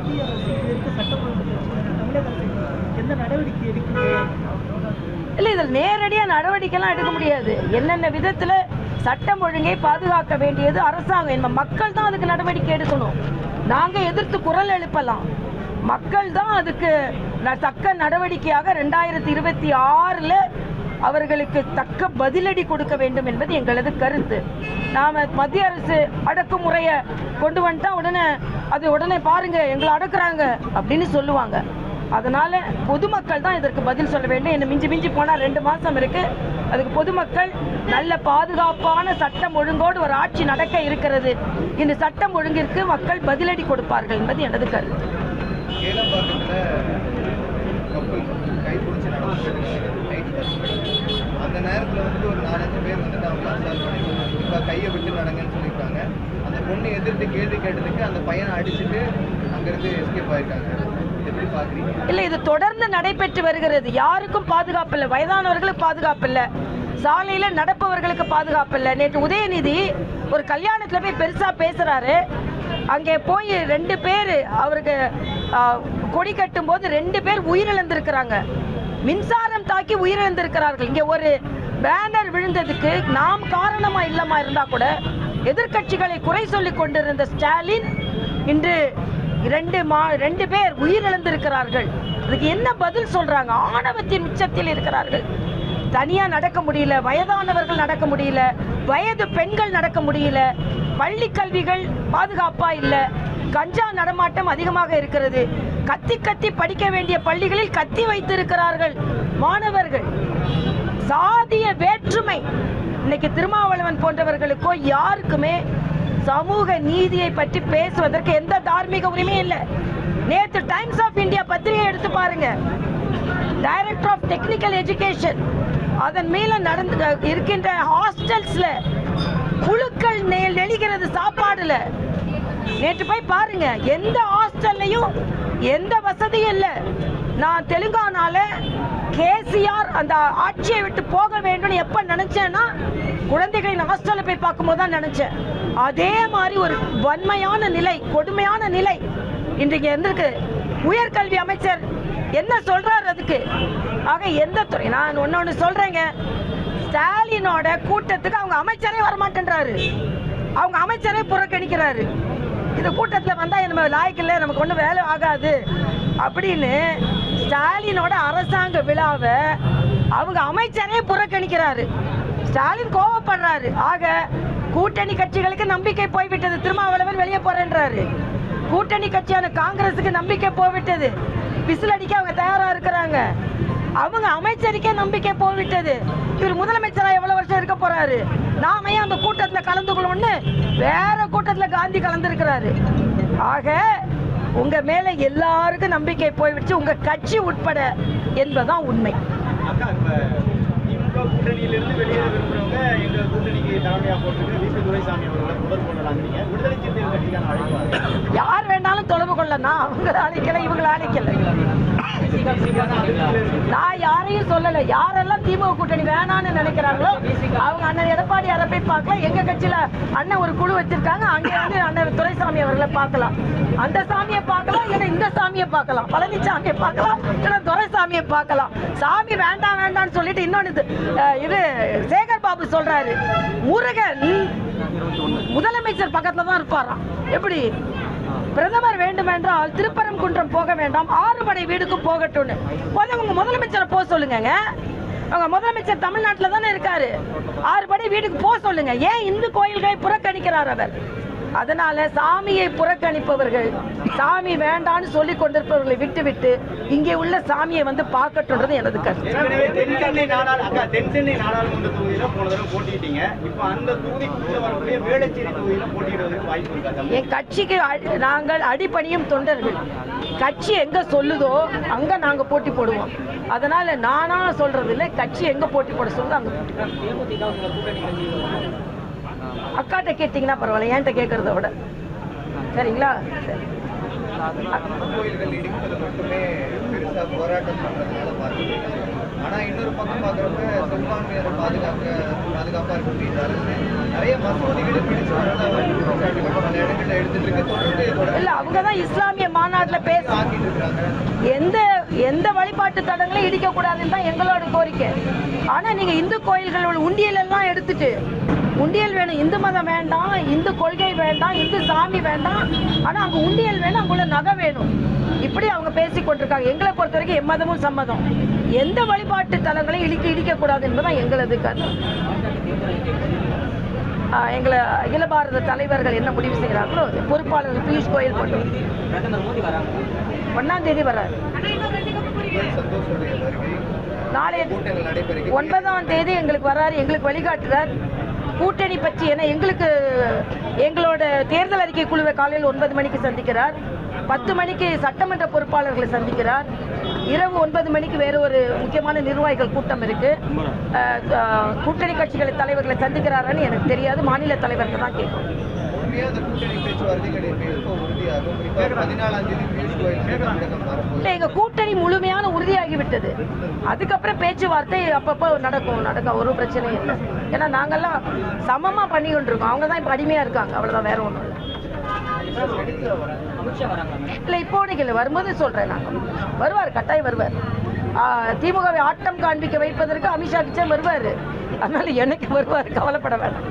மத்திய அரசு இதற்கு சட்டம் தமிழக அரசு எந்த நடவடிக்கை எடுக்கிறது? இல்லை, இதில் நேரடியாக நடவடிக்கைலாம் எடுக்க முடியாது. என்னென்ன விதத்தில் சட்டம் ஒழுங்கை பாதுகாக்க வேண்டியது அரசாங்கம். என்ன மக்கள் தான் அதுக்கு நடவடிக்கை எடுக்கணும். நாங்கள் எதிர்த்து குரல் எழுப்பலாம், மக்கள் தான் அதுக்கு தக்க நடவடிக்கையாக 2026 அவர்களுக்கு தக்க பதிலடி கொடுக்க வேண்டும் என்பது எங்களது கருத்து. நாம் மத்திய அரசு அடக்குமுறையை கொண்டு வந்துட்டா உடனே பாருங்க எங்களை அடக்குறாங்க அப்படின்னு சொல்லுவாங்க. அதனால பொதுமக்கள் தான் இதற்கு பதில் சொல்ல வேண்டும். என்ன மிஞ்சி போனால் 2 மாதம் இருக்கு. அதுக்கு பொதுமக்கள் நல்ல பாதுகாப்பான சட்டம் ஒழுங்கோடு ஒரு ஆட்சி நடக்க இருக்கிறது. இந்த சட்டம் ஒழுங்கிற்கு மக்கள் பதிலடி கொடுப்பார்கள் என்பது எனது கருத்து. அந்த நேரத்தில் வந்துட்டு ஒரு 4-5 பேர் வந்துட்டு அவங்க இப்போ கையை விட்டு நடங்கன்னு சொல்லியிருக்காங்க. அந்த பொண்ணை எதிர்த்து கேள்வி கேட்டதுக்கு அந்த பையனை அடிச்சுட்டு அங்கேருந்து எஸ்கேப் ஆயிருக்காங்க. எப்படி பார்க்குறீங்க? இல்லை, இது தொடர்ந்து நடைபெற்று வருகிறது. யாருக்கும் பாதுகாப்பு இல்லை, வயதானவர்களுக்கு பாதுகாப்பு இல்லை, சாலையில் நடப்பவர்களுக்கு பாதுகாப்பு இல்லை. நேற்று உதயநிதி ஒரு கல்யாணத்தில் போய் பெருசாக பேசுகிறாரு. அங்கே போய் 2 பேர் அவருக்கு கொடி கட்டும் போது 2 பேர் உயிரிழந்திருக்கிறாங்க. மின்சாரம் தாக்கி உயிரிழந்திருக்கிறார்கள். இங்கே ஒரு பேனர் விழுந்ததுக்கு நாம் காரணமா இல்லாம இருந்தா கூட எதிர்கட்சிகளை குறை சொல்லி கொண்டிருந்த ஸ்டாலின் இன்று 2 பேர் உயிரிழந்திருக்கிறார்கள். அதுக்கு என்ன பதில் சொல்றாங்க? ஆணவத்தின் உச்சத்தில் இருக்கிறார்கள். தனியா நடக்க முடியல, வயதானவர்கள் நடக்க முடியல, வயது பெண்கள் நடக்க முடியல, பள்ளி கல்விகள் பாதுகாப்பா இல்ல, கஞ்சா நடமாட்டம் அதிகமாக இருக்கிறது. கத்தி படிக்க வேண்டிய பள்ளிகளில் கத்தி வைத்திருக்கிறார்கள் மாணவர்கள். சாதிய வேற்றுமை இன்னைக்கு திருமாவளவன் போன்றவர்களுக்கோ யாருக்குமே சமூக நீதியை பற்றி பேசுவதற்கு எந்த தார்மீக உரிமையும் இல்லை. நேற்று டைம்ஸ் ஆஃப் இந்தியா பத்திரிகை எடுத்து பாருங்க. டைரக்டர் ஆஃப் டெக்னிக்கல் எஜுகேஷன் அதன் மேல நடந்து இருக்கின்ற ஹாஸ்டல்ஸ்ல குழுக்கள் நெளிகிறது சாப்பாடுல. நேற்று போய் பாருங்க, எந்த ஹாஸ்டல்லையும் எந்த வசதியும் இல்லை. நான் தெலுங்கானால கேசிஆர் அந்த ஆட்சியை விட்டு போக வேண்டும் எப்ப நினைச்சேன்னா குழந்தைகளின் ஹாஸ்டல்ல போய் பார்க்கும்போது தான் நினைச்சேன். அதே மாதிரி ஒரு வன்மையான நிலை, கொடுமையான நிலை இன்றைக்கு இருந்திருக்கு. உயர்கல்வி அமைச்சர் என்ன சொல்றாரு அதுக்கு? ஆக எந்த துறை? நான் ஒன்னு சொல்றேங்க, ஸ்டாலினோட கூட்டத்துக்கு அவங்க அமைச்சரே வரமாட்டேன்றாரு, அவங்க அமைச்சரே புறக்கணிக்கிறாரு. இந்த கூட்டத்தில் வந்தா நம்ம லாய்க்கில்லை, நமக்கு ஒன்றும் வேலை ஆகாது அப்படின்னு ஸ்டாலினோட அரசாங்க விழாவை அவங்க அமைச்சரே புறக்கணிக்கிறாரு. ஸ்டாலின் கோவப்படுறாரு. ஆக கூட்டணி கட்சிகளுக்கு நம்பிக்கை போய்விட்டது. திருமாவளவன் வெளியே போறேன்றாரு. கூட்டணி கட்சியான காங்கிரஸுக்கு நம்பிக்கை போய்விட்டது. விசில் அடிக்க அவங்க தயாரா இருக்கிறாங்க. அவங்க அமைச்சருக்கே நம்பிக்கை போய்விட்டது. இவர் முதலமைச்சரா எவ்வளவு வருஷம் இருக்க போறாரு? நாம ஏன் அந்த கூட்டத்தில் கலந்து கொள்ளணும்னு வேற கூட்டத்தில் காந்தி கலந்துருக்கிறாரு. ஆக உங்க மேல எல்லாருக்கும் நம்பிக்கை போய்விட்டு, உங்க கட்சி உட்பட என்பதுதான் உண்மை. கூட்டணியிலிருந்து வெளியேற விரும்புறவங்க எங்க கூட்டணிக்கு தலைமையா போட்டு வி.பி. துரைசாமி அவர்களை தொடர்பு கொள்ளலாம். விடுதலை சிறுத்தைகள் கட்சிக்கான அழைப்பு யார் வேணாலும் தொடர்பு கொள்ளலாம். அவங்க அழைக்கல, இவங்களை அழைக்கல. நான் யாரையும் சொல்லல. யாரெல்லாம் திமுக கூட்டணி வேணான்னு நினைக்கிறாங்களோ அவங்க அண்ணன் எடப்பாடியாரை போய் பார்க்கலாம். எங்க கட்சியில அண்ணன் ஒரு குழு வச்சிருக்காங்க, அங்கே வந்து அண்ணன் துரைசாமி அவர்களை பார்க்கலாம். அந்த சாமியை பார்க்கலாம், இல்லைன்னா இந்த சாமியை பார்க்கலாம், பழனிசாமியை பார்க்கலாம், இல்லைன்னா துரைசாமியை பார்க்கலாம். சாமி வேண்டாம் வேண்டாம்னு சொல்லிட்டு இன்னொன்னு இது சேகர் பாபு சொல்றாரு, முருகன் முதலமைச்சர் பக்கத்துல தான் இருப்பாராம். எப்படி? பிரதமர் வேண்டுமென்றால் திருப்பரங்குன்றம் போக வேண்டாம், 6 படை வீடுக்கு போகட்டும்னு உங்க முதலமைச்சரை போக சொல்லுங்க. அவங்க முதலமைச்சர் தமிழ்நாட்டில் தானே இருக்காரு. 6 படை வீட்டுக்கு போக சொல்லுங்க. ஏன் இந்து கோயில்களை புறக்கணிக்கிறார் அவர்? அதனால சாமியை புறக்கணிப்பவர்கள், சாமி வேண்டான்னு சொல்லி கொண்டிருப்பவர்களை விட்டுவிட்டு இங்கே உள்ள சாமியை வந்து பார்க்கட்டும்ன்றது எனது கருத்து. தென்சென்னை நாடாளுமன்ற தொகுதியில போன தடவை போட்டிட்டீங்க. இப்போ அந்த தொகுதிக்குள்ள வரக்கூடிய வேளச்சேரி தொகுதியில போட்டியிடுவதற்கு வாய்ப்பு இருக்கா? என் கட்சிக்கு நாங்கள் அடிப்பணியும் தொண்டர்கள். கட்சி எங்க சொல்லுதோ அங்க நாங்க போட்டி போடுவோம். அதனால நானா சொல்றது இல்லை, கட்சி எங்க போட்டி போட சொல்லுது அங்க. அக்காட்ட கேட்டீங்கன்னா பரவாயில்ல, என்கிட்ட கேட்கறத விட. சரிங்களா? சரி. கோயில்கள் இடிப்பது மட்டுமே பெருசா போராட்டம் பண்றதுனால பார்த்துருக்காங்க. ஆனா இன்னொரு பக்கம் பார்க்குறப்ப சிறுபான்மையினரை பாதுகாப்பா இருக்கு அரசு நிறைய மசூதிகளை பிடிச்சு வரதா பல இடங்கள்ல எடுத்துட்டு இருக்கு. தொடர்ந்து இல்ல அவங்க தான் இஸ்லாமிய மாநாட்டுல பேச ஆக்கிட்டு இருக்காங்க. எந்த வழிபாட்டு தடங்களும் இடிக்க கூடாதுன்னு தான் எங்களோட கோரிக்கை. ஆனா நீங்க இந்து கோயில்களோட உண்டியல் எல்லாம் எடுத்துட்டு உண்டியல் வேணும், இந்து மதம் வேண்டாம், இந்து கொள்கை வேண்டாம், இந்து சாமி வேண்டாம், ஆனா அங்க உண்டியல் வேணும், அங்குள்ள நகை வேணும், இப்படி அவங்க பேசி கொண்டிருக்காங்க. எங்களை பொறுத்த வரைக்கும் எம்மதமும் சம்மதம். எந்த வழிபாட்டு தலங்களையும் இடிக்க கூடாது என்பதுதான் எங்களது கருத்து. எங்களை அகில பாரத தலைவர்கள் என்ன முடிவு செய்கிறார்களோ பொறுப்பாளர்கள் பியூஷ் கோயல் கொண்டு 1ஆம் தேதி வர்றாரு. நாளைய 9ஆம் தேதி எங்களுக்கு வர்றாரு, எங்களுக்கு வழிகாட்டுறார் கூட்டணி பற்றி. ஏன்னா எங்களோட தேர்தல் அறிக்கை குழுவை காலையில் 9 மணிக்கு சந்திக்கிறார், 10 மணிக்கு சட்டமன்ற பொறுப்பாளர்களை சந்திக்கிறார், இரவு 9 மணிக்கு வேற ஒரு முக்கியமான நிர்வாகிகள் கூட்டம் இருக்கு. கூட்டணி கட்சிகள் தலைவர்களை சந்திக்கிறாரான்னு எனக்கு தெரியாது, மாநில தலைவர்கள் தான் கேட்கும். எங்க கூட்டணி முழுமையான உறுதியாகிவிட்டது. அதுக்கப்புறம் பேச்சுவார்த்தை அப்பப்போ நடக்கும், ஒரு பிரச்சனையும் இல்லை. ஏன்னா நாங்கெல்லாம் சமமா பண்ணி கொண்டிருக்கோம், அவங்க தான் இப்ப அடிமையா இருக்காங்க, அவ்வளவுதான், வேற ஒண்ணும் இல்லை. இல்ல இப்போதைக்கு இல்லை, வரும்போது சொல்றேன். நான் வருவார், கட்டாயம் வருவார். திமுகவை ஆட்டம் காண்பிக்க வைப்பதற்கு அமித்ஷா கிச்சன் வருவாரு, அதனால எனக்கு வருவார், கவலைப்பட வேண்டாம்.